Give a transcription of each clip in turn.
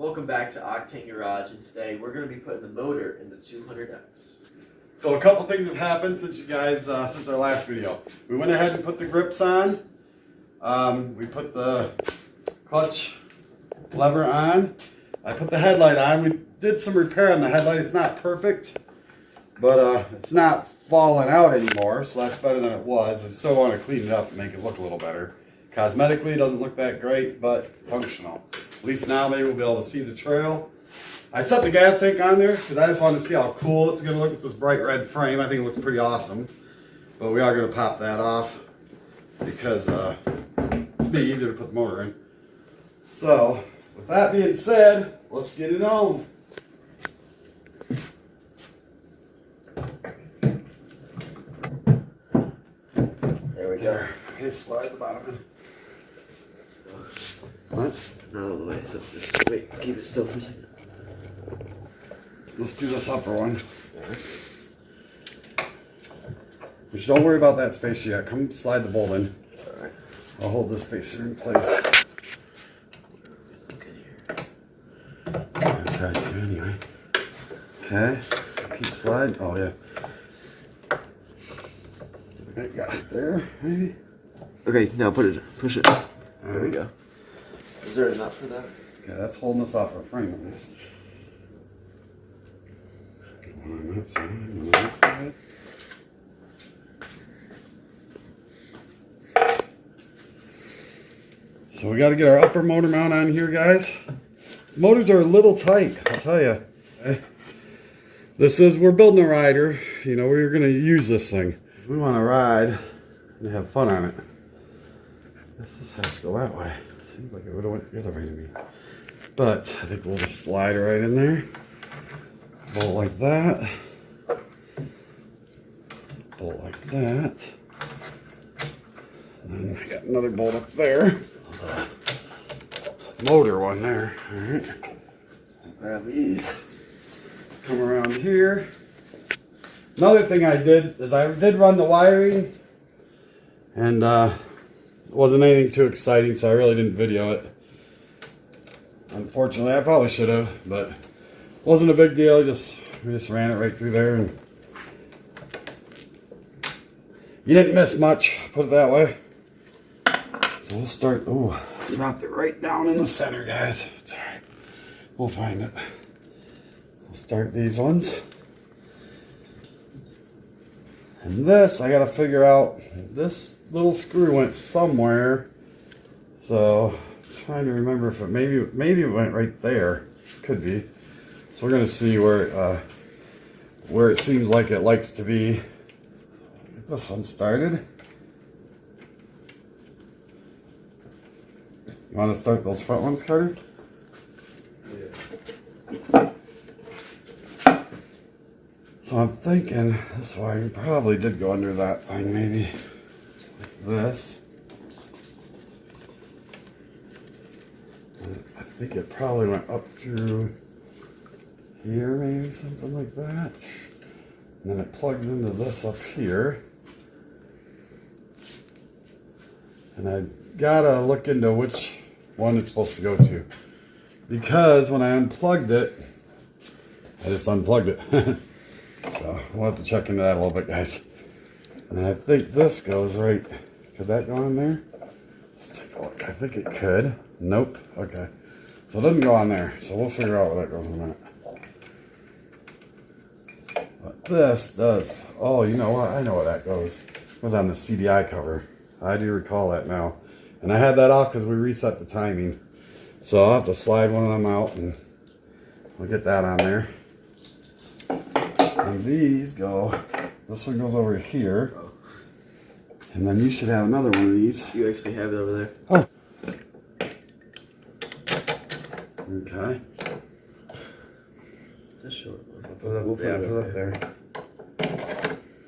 Welcome back to Octane Garage, and today we're going to be putting the motor in the 200X. So a couple things have happened since you guys, since our last video. We went ahead and put the grips on. We put the clutch lever on. I put the headlight on. We did some repair on the headlight. It's not perfect, but it's not falling out anymore, so that's better than it was. I still want to clean it up and make it look a little better. Cosmetically, it doesn't look that great, but functional. At least now maybe we'll be able to see the trail. I set the gas tank on there because I just wanted to see how cool it's going to look with this bright red frame. I think it looks pretty awesome. But we are going to pop that off because it'll be easier to put the motor in. So, with that being said, let's get it on. There we go. Okay, slide the bottom in. What? Not all the way, so just wait, keep it still for a second. Let's do this upper one. Just don't worry about that spacer yet. Come slide the bolt in. Alright. I'll hold this spacer in place. I'll try to anyway. Okay. Keep sliding. Oh yeah. I got it there, maybe. Okay, now push it. There we go. Is there a nut for that? Okay, that's holding us off our frame at least. One on that side, one on this side. So we got to get our upper motor mount on here, guys. These motors are a little tight, I'll tell you. Okay. We're building a rider. You know, we're going to use this thing. We want to ride and have fun on it. This has to go that way. Seems like it would have went the other way to me. But I think we'll just slide it right in there. Bolt like that. Bolt like that. And then I got another bolt up there. Motor one there. Alright. Grab these. Come around here. Another thing I did is I did run the wiring. And it wasn't anything too exciting, so I really didn't video it. Unfortunately, I probably should have, but it wasn't a big deal. We just ran it right through there, and you didn't miss much, put it that way. So we'll start. Oh, dropped it right down in the center, guys. It's all right. We'll find it. We'll start these ones. And this, I gotta figure out, this little screw went somewhere. So, I'm trying to remember if it, maybe it went right there. Could be. So we're gonna see where it seems like it likes to be. Get this one started. You wanna start those front ones, Carter? Yeah. So I'm thinking this wiring probably did go under that thing, maybe like this. And I think it probably went up through here, maybe something like that. And then it plugs into this up here. And I gotta look into which one it's supposed to go to. Because when I unplugged it, I just unplugged it. So we'll have to check into that a little bit, guys. And I think this goes right. Could that go on there? Let's take a look. I think it could. Nope. Okay. So it doesn't go on there. So we'll figure out where that goes in a minute. But this does. Oh, you know what? I know where that goes. It was on the CDI cover. I do recall that now. And I had that off because we reset the timing. So I'll have to slide one of them out and we'll get that on there. And these go, this one goes over here. And then you should have another one of these. You actually have it over there. Oh. Okay. Just show it. Put it up, put it up there.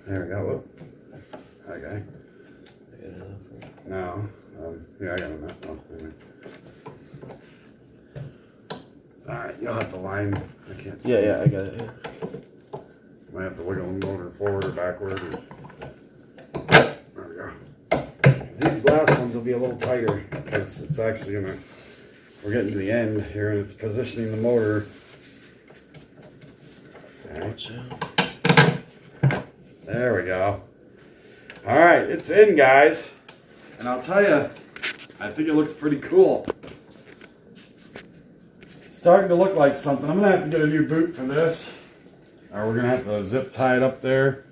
There we go. Whoop. Okay. No. Yeah, I got enough. Oh, anyway. Alright, you'll have to line. I can't see. Yeah, I got it. Yeah. Might have to wiggle the motor forward or backward. There we go. These last ones will be a little tighter because it's actually going to we're getting to the end here, and it's positioning the motor. All right. There we go. All right, it's in, guys. And I'll tell you, I think it looks pretty cool. It's starting to look like something. I'm gonna have to get a new boot for this, or we're gonna have to zip tie it up there.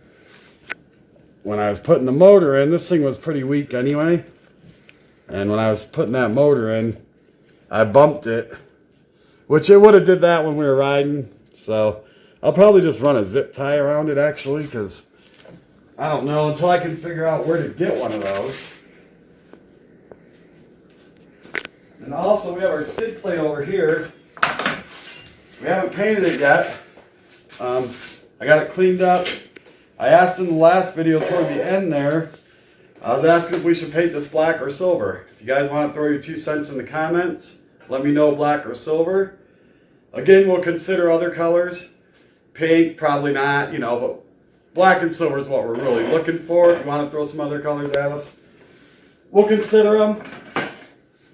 When I was putting the motor in, this thing was pretty weak anyway. And when I was putting that motor in, I bumped it, which it would have did that when we were riding. So I'll probably just run a zip tie around it actually, because I don't know until I can figure out where to get one of those. And also we have our skid plate over here. We haven't painted it yet. I got it cleaned up. I asked in the last video toward the end there, I was asking if we should paint this black or silver. If you guys want to throw your 2 cents in the comments, let me know black or silver. Again, we'll consider other colors. Pink, probably not, you know, but black and silver is what we're really looking for. If you want to throw some other colors at us, we'll consider them.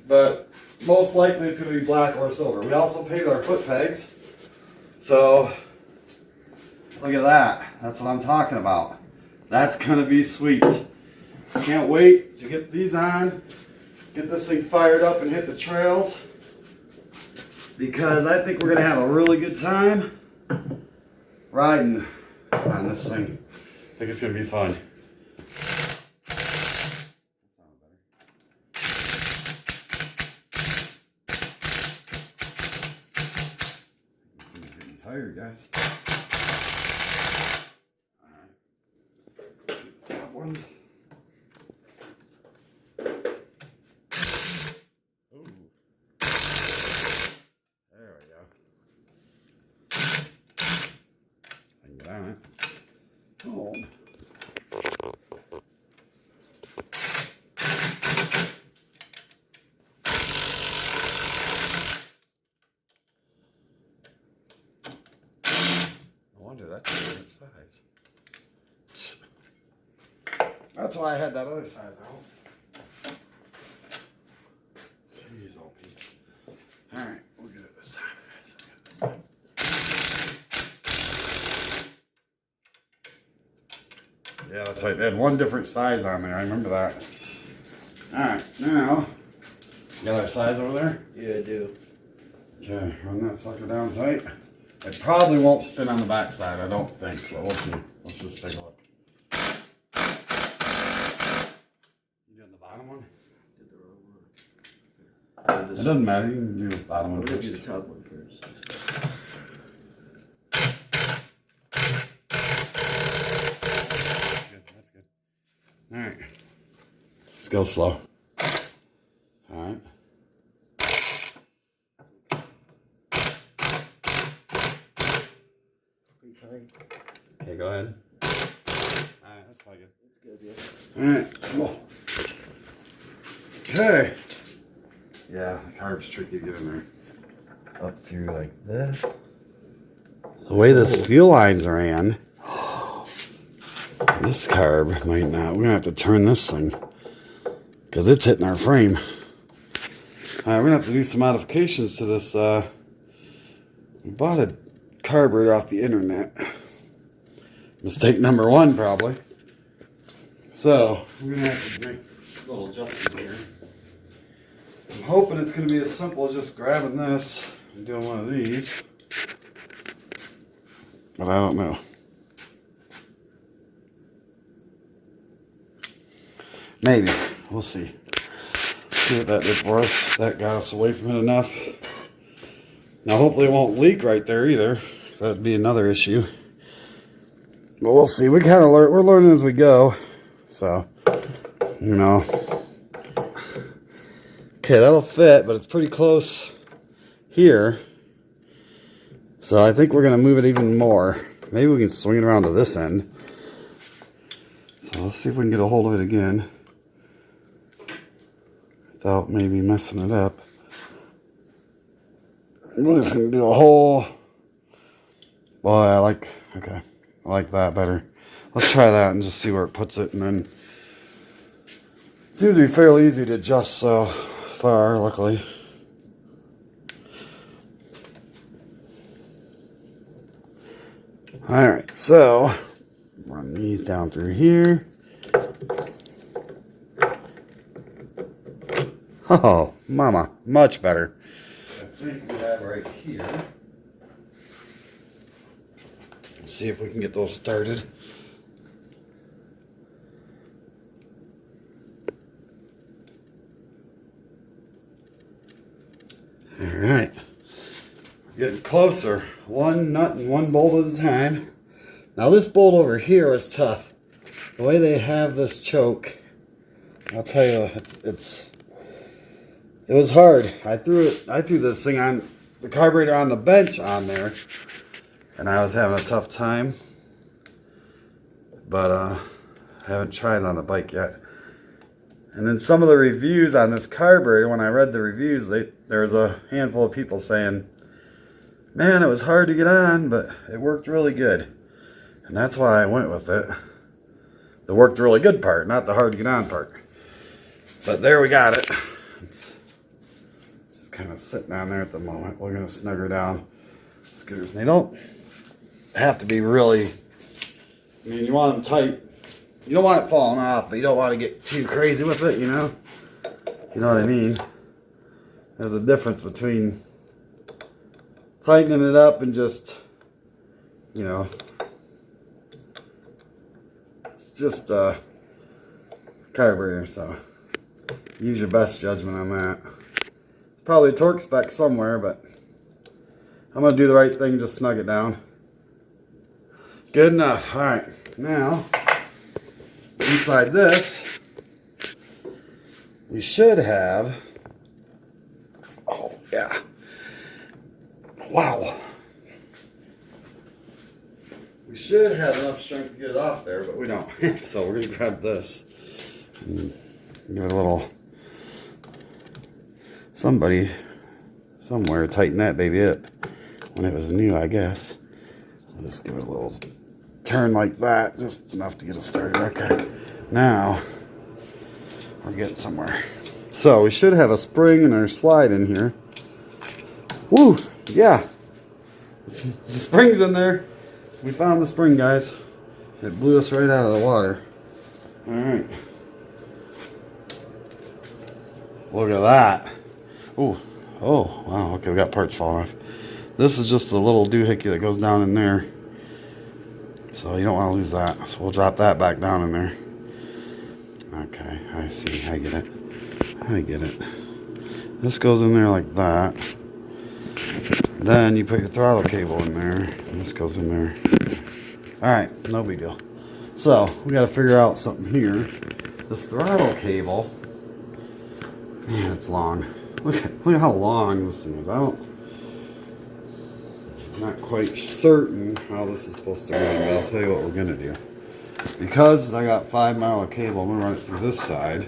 But most likely it's going to be black or silver. We also painted our foot pegs. So, look at that. That's what I'm talking about. That's going to be sweet. Can't wait to get these on, get this thing fired up and hit the trails, because I think we're going to have a really good time riding on this thing. I think it's going to be fun. I'm getting tired, guys. All right. Top ones. Oh. No wonder that's a different size. That's why I had that other size out. Jeez, oh Pete. All right, we'll get it this time. Yeah, that's right. They had one different size on there. I remember that. Alright, now, you got our size over there? Yeah, I do. Okay, run that sucker down tight. It probably won't spin on the back side, I don't think, but we'll see. Let's just take a look. You doing the bottom one? Did the wrong one. It doesn't matter. You can do the bottom one We'll first. do the top one first. Alright. Just go slow. Alright. Okay, go ahead. Alright, that's probably good. That's good, yeah. Alright, cool. Okay. Yeah, the carb's tricky to get in there. Up through like that. The way this fuel lines are in, this carb might not. We're gonna have to turn this thing because it's hitting our frame. We're gonna have to do some modifications to this. We bought a carburetor off the internet. Mistake number 1, probably. So we're gonna have to make a little adjustment here. I'm hoping it's gonna be as simple as just grabbing this and doing one of these, but I don't know. Maybe. We'll see. See what that did for us. That got us away from it enough. Now hopefully it won't leak right there either. That'd be another issue. But we'll see. We kind of learn. We're learning as we go. So, you know. Okay, that'll fit, but it's pretty close here. So I think we're going to move it even more. Maybe we can swing it around to this end. So let's see if we can get a hold of it again without maybe messing it up. We're just going to do a whole... Well, I like that better. Let's try that and just see where it puts it, and then it seems to be fairly easy to adjust so far, luckily. All right, so run these down through here. Oh, mama, much better. I think we have right here. Let's see if we can get those started. All right, we're getting closer. One nut and one bolt at a time. Now this bolt over here is tough. The way they have this choke, I'll tell you, it was hard. I threw this thing on the carburetor on the bench on there, and I was having a tough time. But I haven't tried it on the bike yet. And then some of the reviews on this carburetor, when I read the reviews, there was a handful of people saying, man, it was hard to get on, but it worked really good. And that's why I went with it. The worked really good part, not the hard to get on part. But there we got it. It's just kind of sitting down there at the moment. We're going to snug her down. Scooters, they don't have to be really, I mean, you want them tight. You don't want it falling off, but you don't want to get too crazy with it, you know? You know what I mean? There's a difference between tightening it up and just, you know, it's just a carburetor, so use your best judgment on that. It's probably a torque spec somewhere, but I'm going to do the right thing and just snug it down. Good enough. All right, now inside this we should have, oh yeah, wow, we should have enough strength to get it off there, but we don't. So we're going to grab this and give it a little, somebody somewhere tighten that baby up when it was new, I guess. Let's give it a little turn like that, just enough to get it started. Okay, now we're getting somewhere. So we should have a spring and our slide in here. Woo, yeah, the spring's in there. We found the spring, guys. It blew us right out of the water. All right, look at that. Oh, wow, okay, we got parts falling off. This is just a little doohickey that goes down in there. So you don't want to lose that. So we'll drop that back down in there. Okay, I see. I get it. I get it. This goes in there like that. Then you put your throttle cable in there. And this goes in there. Alright, no big deal. So we got to figure out something here. This throttle cable. Man, it's long. Look at how long this thing is. I'm not quite certain how this is supposed to run, but I'll tell you what we're going to do. Because I got 5 mile of cable, I'm going to run it through this side.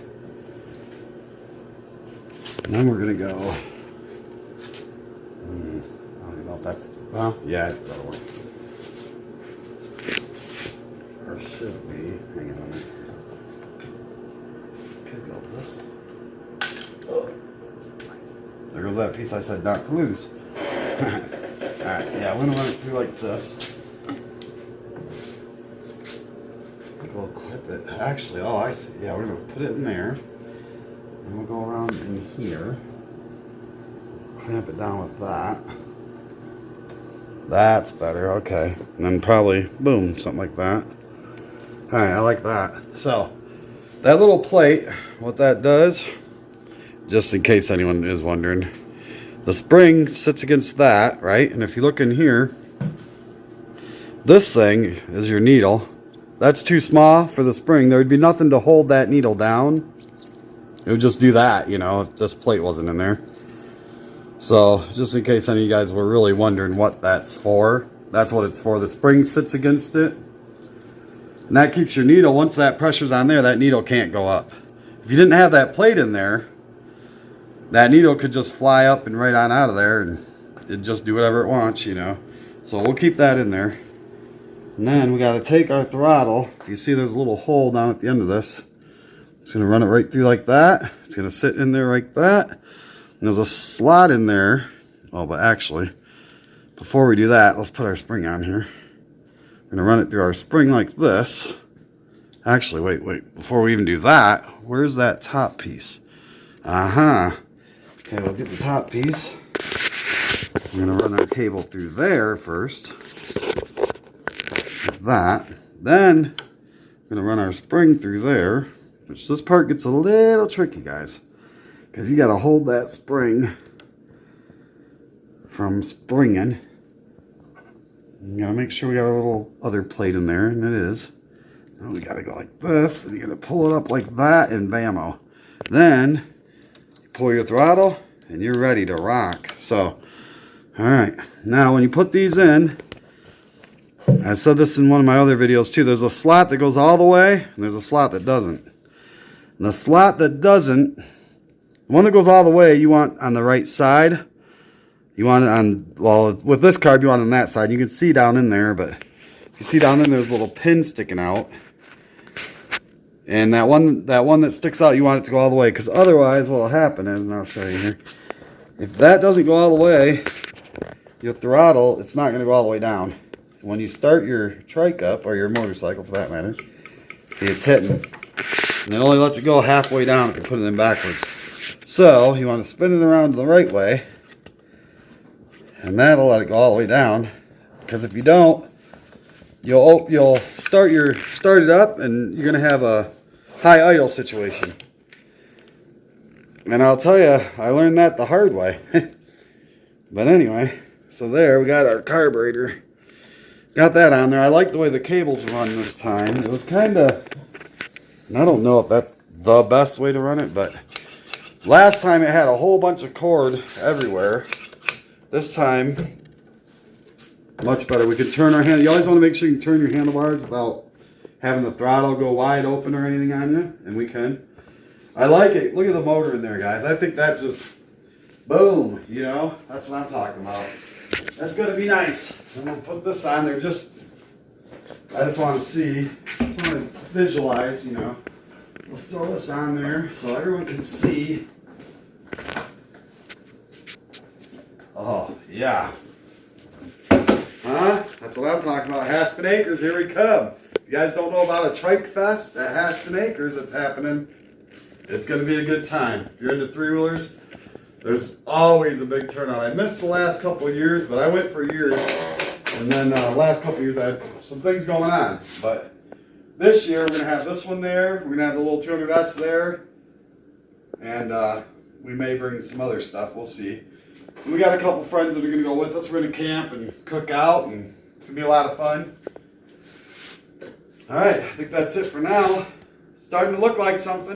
And then we're going to go, I don't even know if that's, well, yeah, that'll work. Or should be, hang on a minute. Could go this. Oh. There goes that piece I said not to lose. Alright, yeah, I'm going to run it through like this. We'll clip it. Actually, oh, I see. Yeah, we're going to put it in there. And we'll go around in here. Clamp it down with that. That's better, okay. And then probably, boom, something like that. Alright, I like that. So, that little plate, what that does, just in case anyone is wondering, the spring sits against that, right? And if you look in here, this thing is your needle. That's too small for the spring. There would be nothing to hold that needle down. It would just do that, you know, if this plate wasn't in there. So, just in case any of you guys were really wondering what that's for, that's what it's for. The spring sits against it. And that keeps your needle, once that pressure's on there, that needle can't go up. If you didn't have that plate in there, that needle could just fly up and right on out of there, and it'd just do whatever it wants, you know. So we'll keep that in there. And then we got to take our throttle. If you see there's a little hole down at the end of this, it's going to run it right through like that. It's going to sit in there like that. And there's a slot in there. Oh, but actually, before we do that, let's put our spring on here. We're gonna run it through our spring like this. Actually, wait, before we even do that, where's that top piece? Okay, we'll get the top piece. We're gonna run our cable through there first, like that. Then we're gonna run our spring through there, which this part gets a little tricky, guys, because you gotta hold that spring from springing. You gotta make sure we got a little other plate in there, and it is. Now we gotta go like this, and you gotta pull it up like that, and bammo. Then you pull your throttle, and you're ready to rock. So, all right. Now, when you put these in, I said this in one of my other videos too. There's a slot that goes all the way, and there's a slot that doesn't. And the slot that doesn't, the one that goes all the way, you want on the right side. You want it on, well, with this carb, you want it on that side. You can see down in there, but you see down in there's a little pin sticking out. And that one that sticks out, you want it to go all the way, because otherwise what will happen is, and I'll show you here, if that doesn't go all the way, your throttle, it's not going to go all the way down. When you start your trike up, or your motorcycle for that matter, see it's hitting. And it only lets it go halfway down if you put it in backwards. So you want to spin it around the right way, and that'll let it go all the way down. Because if you don't, you'll start it up, and you're gonna have a high idle situation. And I'll tell you, I learned that the hard way. But anyway, so there we got our carburetor. Got that on there. I like the way the cables run this time. It was kind of, I don't know if that's the best way to run it, but last time it had a whole bunch of cord everywhere. This time, much better. We could turn our hand. You always want to make sure you turn your handlebars without having the throttle go wide open or anything on you, and we can. I like it. Look at the motor in there, guys. I think that's just boom. You know, that's what I'm talking about. That's gonna be nice. I'm gonna put this on there. I just want to see. Just want to visualize. You know, let's throw this on there so everyone can see. Oh, yeah. Huh? That's what I'm talking about. Haspin Acres, here we come. If you guys don't know about a Trike Fest at Haspin Acres that's happening, it's going to be a good time. If you're into three-wheelers, there's always a big turnout. I missed the last couple of years, but I went for years. And then last couple of years, I had some things going on. But this year, we're going to have this one there. We're going to have the little 200S there. And we may bring some other stuff. We'll see. We got a couple friends that are going to go with us. We're going to camp and cook out, and it's going to be a lot of fun. All right, I think that's it for now. It's starting to look like something.